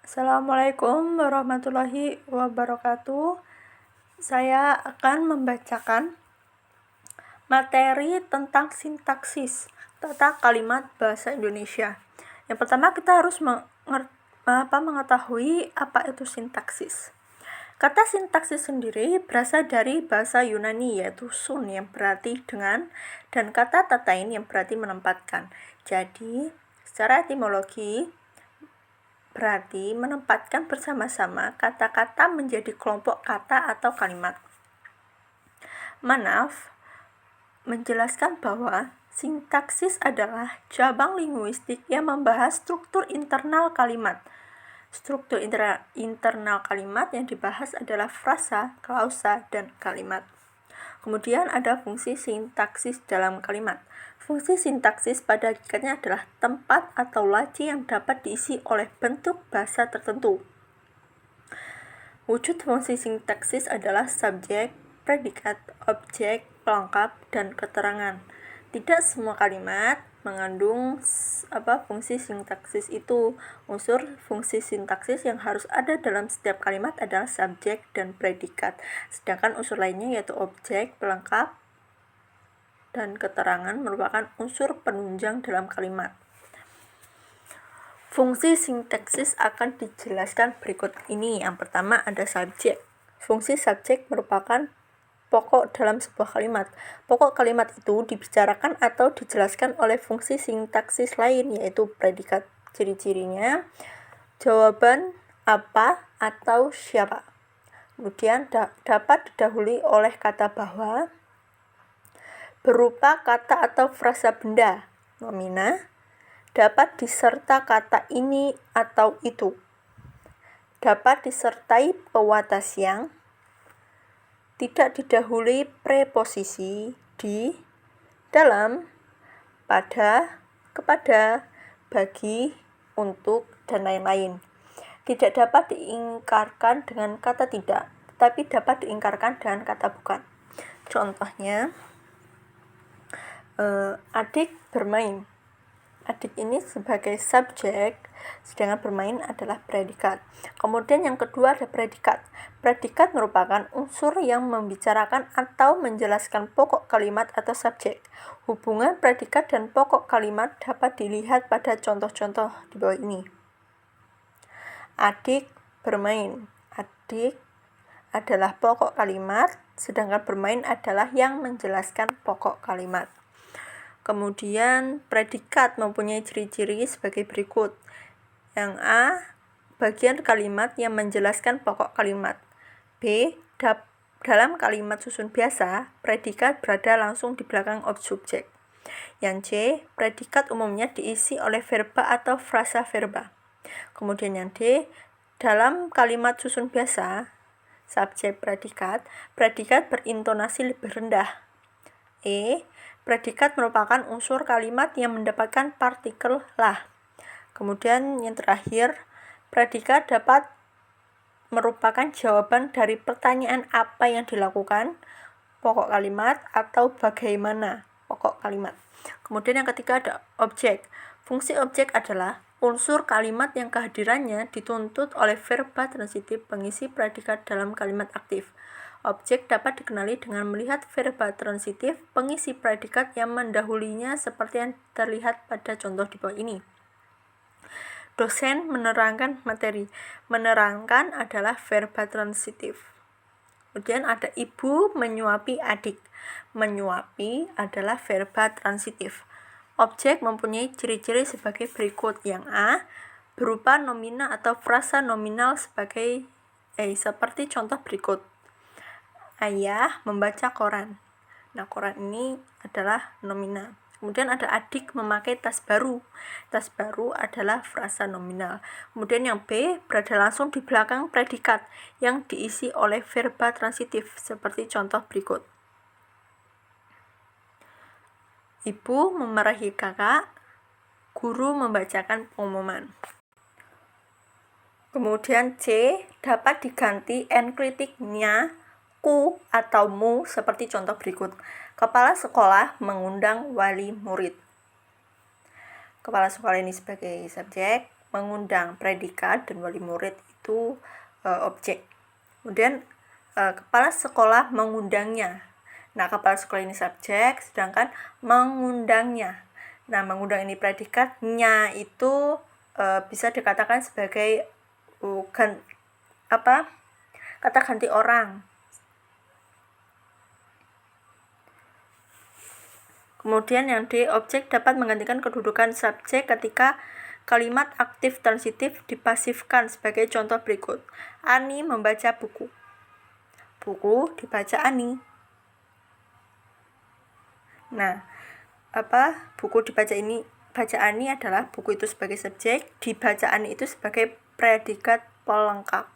Assalamualaikum warahmatullahi wabarakatuh. Saya akan membacakan materi tentang sintaksis tata kalimat bahasa Indonesia. Yang pertama kita harus mengetahui apa itu sintaksis. Kata sintaksis sendiri berasal dari bahasa Yunani yaitu sun yang berarti dengan dan kata tatain yang berarti menempatkan. Jadi, secara etimologi berarti menempatkan bersama-sama kata-kata menjadi kelompok kata atau kalimat. Manaf menjelaskan bahwa sintaksis adalah cabang linguistik yang membahas struktur internal kalimat. Struktur internal kalimat yang dibahas adalah frasa, klausa, dan kalimat. Kemudian ada fungsi sintaksis dalam kalimat. Fungsi sintaksis pada hakikatnya adalah tempat atau laci yang dapat diisi oleh bentuk bahasa tertentu. Wujud fungsi sintaksis adalah subjek, predikat, objek, pelengkap, dan keterangan. Tidak semua kalimat mengandung fungsi sintaksis itu. Unsur fungsi sintaksis yang harus ada dalam setiap kalimat adalah subjek dan predikat. Sedangkan unsur lainnya yaitu objek, pelengkap, dan keterangan merupakan unsur penunjang dalam kalimat. Fungsi sintaksis akan dijelaskan berikut ini. Yang pertama ada subjek. Fungsi subjek merupakan pokok dalam sebuah kalimat. Pokok kalimat itu dibicarakan atau dijelaskan oleh fungsi sintaksis lain, yaitu predikat. Ciri-cirinya jawaban, apa, atau siapa. Kemudian dapat didahului oleh kata bahwa, berupa kata atau frasa benda, nomina, dapat diserta kata ini atau itu, dapat disertai pewatas yang, tidak didahului preposisi di, dalam, pada, kepada, bagi, untuk, dan lain-lain. Tidak dapat diingkarkan dengan kata tidak, tetapi dapat diingkarkan dengan kata bukan. Contohnya, adik bermain. Adik ini sebagai subjek, sedangkan bermain adalah predikat. Kemudian yang kedua ada predikat. Predikat merupakan unsur yang membicarakan atau menjelaskan pokok kalimat atau subjek. Hubungan predikat dan pokok kalimat dapat dilihat pada contoh-contoh di bawah ini. Adik bermain. Adik adalah pokok kalimat, sedangkan bermain adalah yang menjelaskan pokok kalimat. Kemudian predikat mempunyai ciri-ciri sebagai berikut. Yang A, bagian kalimat yang menjelaskan pokok kalimat. B, dalam kalimat susun biasa, predikat berada langsung di belakang subjek. Yang C, predikat umumnya diisi oleh verba atau frasa verba. Kemudian yang D, dalam kalimat susun biasa, subjek predikat berintonasi lebih rendah. E, predikat merupakan unsur kalimat yang mendapatkan partikel lah. Kemudian yang terakhir, predikat dapat merupakan jawaban dari pertanyaan apa yang dilakukan, pokok kalimat, atau bagaimana pokok kalimat. Kemudian yang ketiga ada objek. Fungsi objek adalah unsur kalimat yang kehadirannya dituntut oleh verba transitif pengisi predikat dalam kalimat aktif. Objek dapat dikenali dengan melihat verba transitif pengisi predikat yang mendahulinya seperti yang terlihat pada contoh di bawah ini. Dosen menerangkan materi. Menerangkan adalah verba transitif. Kemudian ada ibu menyuapi adik. Menyuapi adalah verba transitif. Objek mempunyai ciri-ciri sebagai berikut. Yang A, berupa nomina atau frasa nominal seperti contoh berikut. Ayah membaca koran. Nah, koran ini adalah nomina. Kemudian ada adik memakai tas baru. Tas baru adalah frasa nominal. Kemudian yang B berada langsung di belakang predikat yang diisi oleh verba transitif seperti contoh berikut. Ibu memarahi kakak. Guru membacakan pengumuman. Kemudian C dapat diganti enkritiknya ku atau mu seperti contoh berikut. Kepala sekolah mengundang wali murid. Kepala sekolah ini sebagai subjek, mengundang, predikat, dan wali murid itu objek. Kemudian kepala sekolah mengundangnya. Nah, kepala sekolah ini subjek, sedangkan mengundangnya. Nah, mengundang ini predikatnya itu bisa dikatakan sebagai kata ganti orang. Kemudian yang D, objek dapat menggantikan kedudukan subjek ketika kalimat aktif transitif dipasifkan. Sebagai contoh berikut. Ani membaca buku. Buku dibaca Ani. Nah, buku dibaca Ani adalah buku itu sebagai subjek, dibaca Ani itu sebagai predikat pelengkap.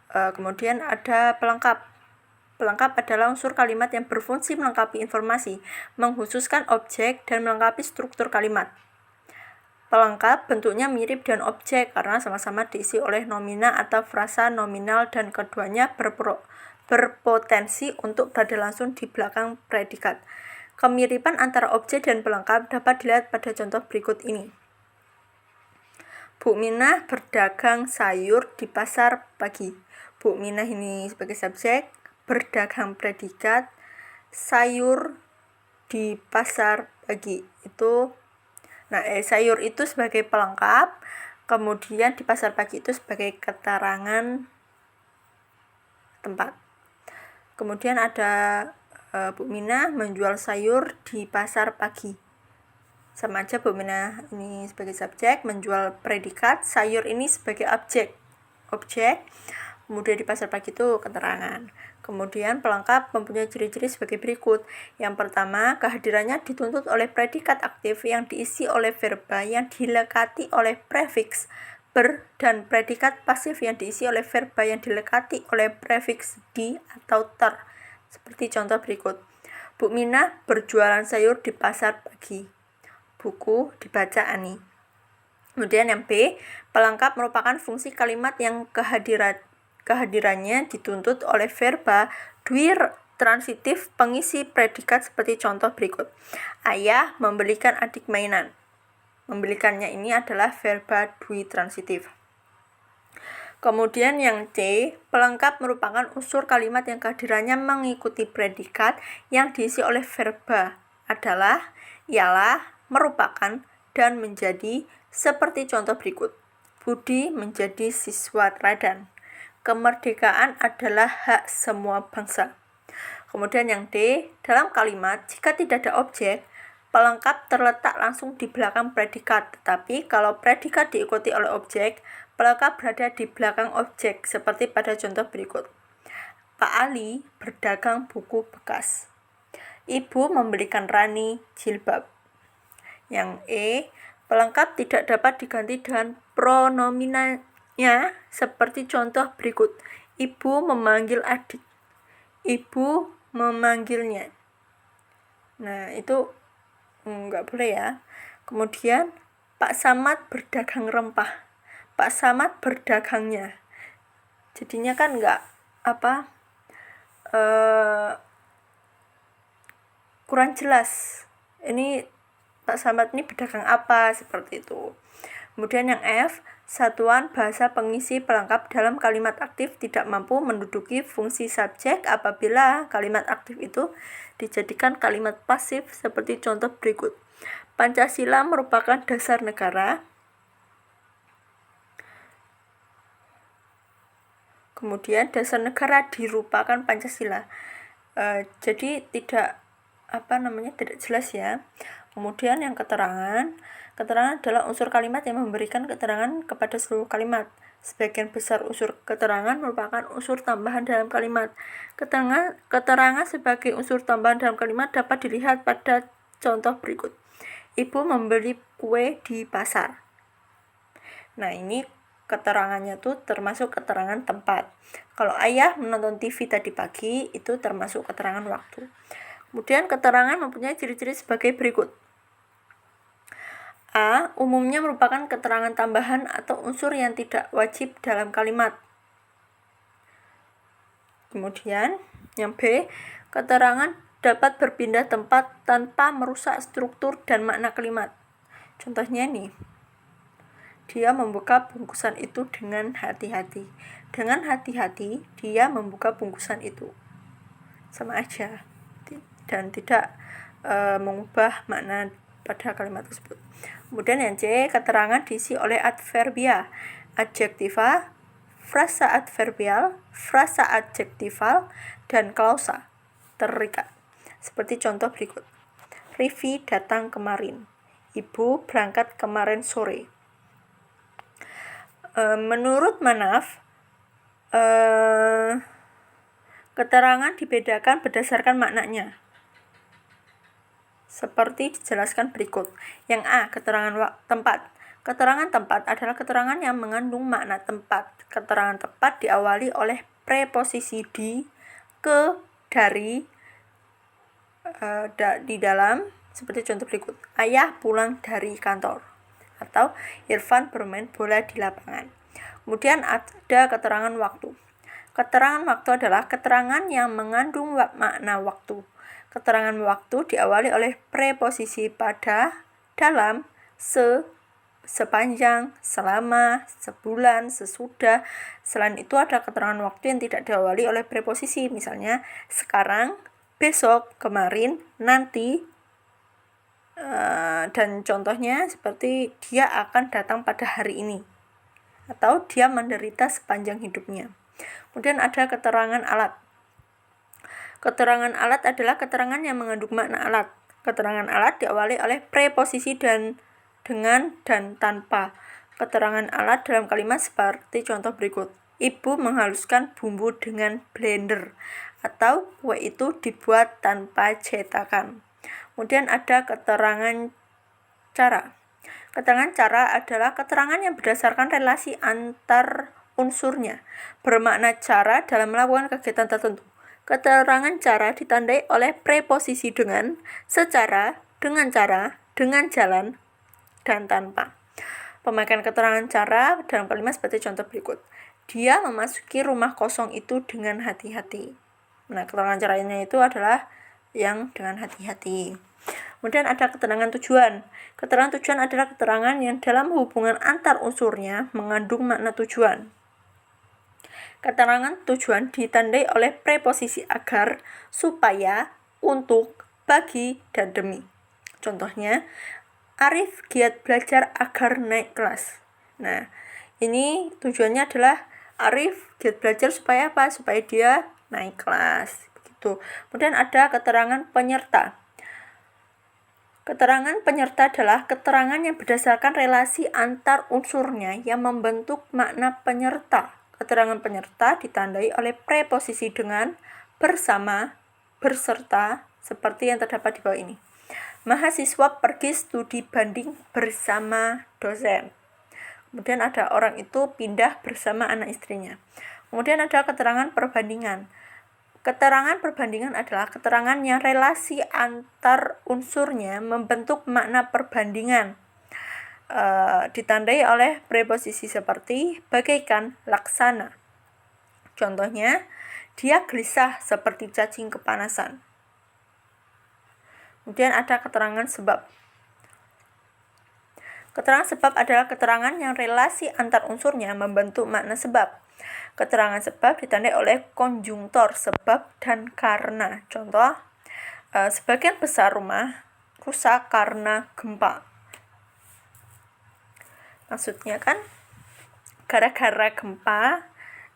Kemudian ada pelengkap. Pelengkap adalah unsur kalimat yang berfungsi melengkapi informasi, menghususkan objek, dan melengkapi struktur kalimat. Pelengkap bentuknya mirip dengan objek karena sama-sama diisi oleh nomina atau frasa nominal dan keduanya berpotensi untuk berada langsung di belakang predikat. Kemiripan antara objek dan pelengkap dapat dilihat pada contoh berikut ini. Bu Minah berdagang sayur di pasar pagi. Bu Minah ini sebagai subjek, berdagang predikat, sayur di pasar pagi itu. Nah, sayur itu sebagai pelengkap, kemudian di pasar pagi itu sebagai keterangan tempat. Kemudian ada Bu Minah menjual sayur di pasar pagi. Sama aja, Bu Minah ini sebagai subjek, menjual predikat, sayur ini sebagai objek. Kemudian di pasar pagi itu keterangan. Kemudian pelengkap mempunyai ciri-ciri sebagai berikut. Yang pertama, kehadirannya dituntut oleh predikat aktif yang diisi oleh verba yang dilekati oleh prefiks ber, dan predikat pasif yang diisi oleh verba yang dilekati oleh prefiks di atau ter. Seperti contoh berikut. Bu Minah berjualan sayur di pasar pagi. Buku dibaca Ani. Kemudian yang B, pelengkap merupakan fungsi kalimat yang kehadirannya dituntut oleh verba dwi transitif pengisi predikat seperti contoh berikut. Ayah membelikan adik mainan. Membelikannya ini adalah verba dwi transitif. Kemudian yang C, pelengkap merupakan unsur kalimat yang kehadirannya mengikuti predikat yang diisi oleh verba adalah, ialah, merupakan, dan menjadi, seperti contoh berikut. Budi menjadi siswa teladan. Kemerdekaan adalah hak semua bangsa. Kemudian yang D, dalam kalimat, jika tidak ada objek, pelengkap terletak langsung di belakang predikat. Tetapi kalau predikat diikuti oleh objek, pelengkap berada di belakang objek, seperti pada contoh berikut. Pak Ali berdagang buku bekas. Ibu membelikan Rani jilbab. Yang E, pelengkap tidak dapat diganti dengan pronominanya, seperti contoh berikut. Ibu memanggil adik. Ibu memanggilnya. Nah, itu nggak boleh ya. Kemudian, Pak Samad berdagang rempah. Pak Samad berdagangnya. Jadinya kan nggak kurang jelas. Ini Pak Samad ini berdagang apa, seperti itu. Kemudian yang F, satuan bahasa pengisi pelengkap dalam kalimat aktif tidak mampu menduduki fungsi subjek apabila kalimat aktif itu dijadikan kalimat pasif seperti contoh berikut. Pancasila merupakan dasar negara. Kemudian dasar negara dirupakan Pancasila. Jadi tidak jelas ya. Kemudian yang keterangan adalah unsur kalimat yang memberikan keterangan kepada seluruh kalimat. Sebagian besar unsur keterangan merupakan unsur tambahan dalam kalimat. Keterangan sebagai unsur tambahan dalam kalimat dapat dilihat pada contoh berikut. Ibu membeli kue di pasar. Nah, ini keterangannya tuh termasuk keterangan tempat. Kalau ayah menonton TV tadi pagi, itu termasuk keterangan waktu. Kemudian keterangan mempunyai ciri-ciri sebagai berikut. A, umumnya merupakan keterangan tambahan atau unsur yang tidak wajib dalam kalimat. Kemudian yang B, keterangan dapat berpindah tempat tanpa merusak struktur dan makna kalimat. Contohnya nih, dia membuka bungkusan itu dengan hati-hati. Dengan hati-hati, dia membuka bungkusan itu. Sama aja. Dan tidak mengubah makna pada kalimat tersebut. Kemudian yang C, keterangan diisi oleh adverbia, adjektiva, frasa adverbial, frasa adjektival, dan klausa terikat. Seperti contoh berikut. Rivi datang kemarin. Ibu berangkat kemarin sore. Menurut Manaf, keterangan dibedakan berdasarkan maknanya. Seperti dijelaskan berikut. Yang A, keterangan tempat. Keterangan tempat adalah keterangan yang mengandung makna tempat. Keterangan tempat diawali oleh preposisi di, ke, dari, di dalam, seperti contoh berikut. Ayah pulang dari kantor. Atau Irfan bermain bola di lapangan. Kemudian ada keterangan waktu. Keterangan waktu adalah keterangan yang mengandung makna waktu. Keterangan waktu diawali oleh preposisi pada, dalam, sepanjang, selama, sebulan, sesudah. Selain itu ada keterangan waktu yang tidak diawali oleh preposisi, misalnya sekarang, besok, kemarin, nanti, dan contohnya seperti dia akan datang pada hari ini atau dia menderita sepanjang hidupnya. Kemudian ada keterangan alat. Keterangan alat adalah keterangan yang mengandung makna alat. Keterangan alat diawali oleh preposisi dan, dengan, dan tanpa. Keterangan alat dalam kalimat seperti contoh berikut. Ibu menghaluskan bumbu dengan blender atau kue itu dibuat tanpa cetakan. Kemudian ada keterangan cara. Keterangan cara adalah keterangan yang berdasarkan relasi antar unsurnya, bermakna cara dalam melakukan kegiatan tertentu. Keterangan cara ditandai oleh preposisi dengan, secara, dengan cara, dengan jalan, dan tanpa. Pemakaian keterangan cara dalam kalimat seperti contoh berikut. Dia memasuki rumah kosong itu dengan hati-hati. Nah, keterangan caranya itu adalah yang dengan hati-hati. Kemudian ada keterangan tujuan. Keterangan tujuan adalah keterangan yang dalam hubungan antar unsurnya mengandung makna tujuan. Keterangan tujuan ditandai oleh preposisi agar, supaya, untuk, bagi, dan demi. Contohnya, Arif giat belajar agar naik kelas. Nah, ini tujuannya adalah Arif giat belajar supaya apa? Supaya dia naik kelas. Begitu. Kemudian ada keterangan penyerta. Keterangan penyerta adalah keterangan yang berdasarkan relasi antar unsurnya yang membentuk makna penyerta. Keterangan penyerta ditandai oleh preposisi dengan, bersama, berserta, seperti yang terdapat di bawah ini. Mahasiswa pergi studi banding bersama dosen. Kemudian ada orang itu pindah bersama anak istrinya. Kemudian ada keterangan perbandingan. Keterangan perbandingan adalah keterangan yang relasi antar unsurnya membentuk makna perbandingan. Ditandai oleh preposisi seperti bagaikan, laksana. Contohnya, dia gelisah seperti cacing kepanasan. Kemudian ada keterangan sebab. Keterangan sebab adalah keterangan yang relasi antar unsurnya membentuk makna sebab. Keterangan sebab ditandai oleh konjungtor sebab dan karena. Contoh, sebagian besar rumah rusak karena gempa. Maksudnya kan gara-gara gempa,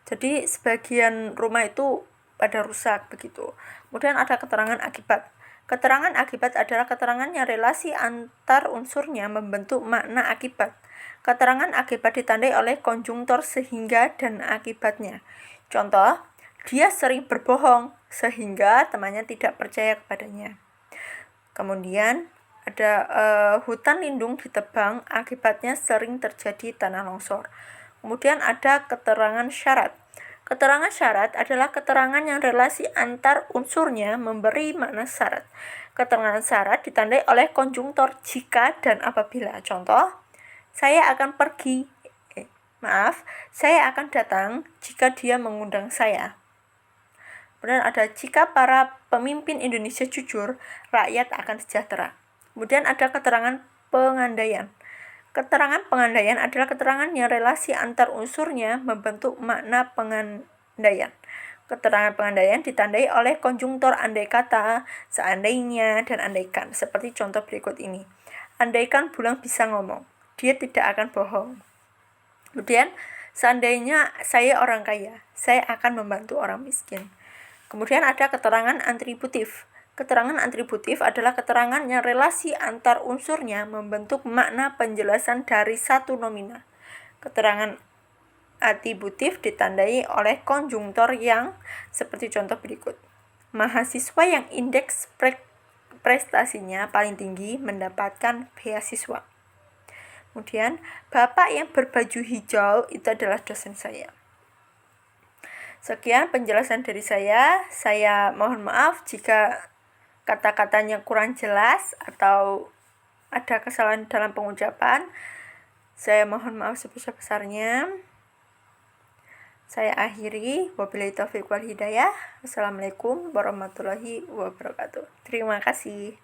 jadi sebagian rumah itu pada rusak begitu. Kemudian ada keterangan akibat. Keterangan akibat adalah keterangan yang relasi antar unsurnya membentuk makna akibat. Keterangan akibat ditandai oleh konjungtor sehingga dan akibatnya. Contoh, dia sering berbohong sehingga temannya tidak percaya kepadanya. Kemudian ada hutan lindung ditebang, akibatnya sering terjadi tanah longsor. Kemudian ada keterangan syarat. Keterangan syarat adalah keterangan yang relasi antar unsurnya memberi makna syarat. Keterangan syarat ditandai oleh konjungtor jika dan apabila. Contoh, saya akan datang jika dia mengundang saya. Kemudian ada jika para pemimpin Indonesia jujur, rakyat akan sejahtera. Kemudian ada keterangan pengandaian. Keterangan pengandaian adalah keterangan yang relasi antar unsurnya membentuk makna pengandaian. Keterangan pengandaian ditandai oleh konjungtor andai kata, seandainya, dan andaikan, seperti contoh berikut ini. Andaikan Bulang bisa ngomong, dia tidak akan bohong. Kemudian, seandainya saya orang kaya, saya akan membantu orang miskin. Kemudian ada keterangan atributif. Keterangan atributif adalah keterangan yang relasi antar unsurnya membentuk makna penjelasan dari satu nomina. Keterangan atributif ditandai oleh konjungtor yang seperti contoh berikut. Mahasiswa yang indeks prestasinya paling tinggi mendapatkan beasiswa. Kemudian, bapak yang berbaju hijau itu adalah dosen saya. Sekian penjelasan dari saya. Saya mohon maaf jika kata-katanya kurang jelas atau ada kesalahan dalam pengucapan. Saya mohon maaf sebesar-besarnya. Saya akhiri. Wabillahi taufiq wal hidayah. Wassalamualaikum warahmatullahi wabarakatuh. Terima kasih.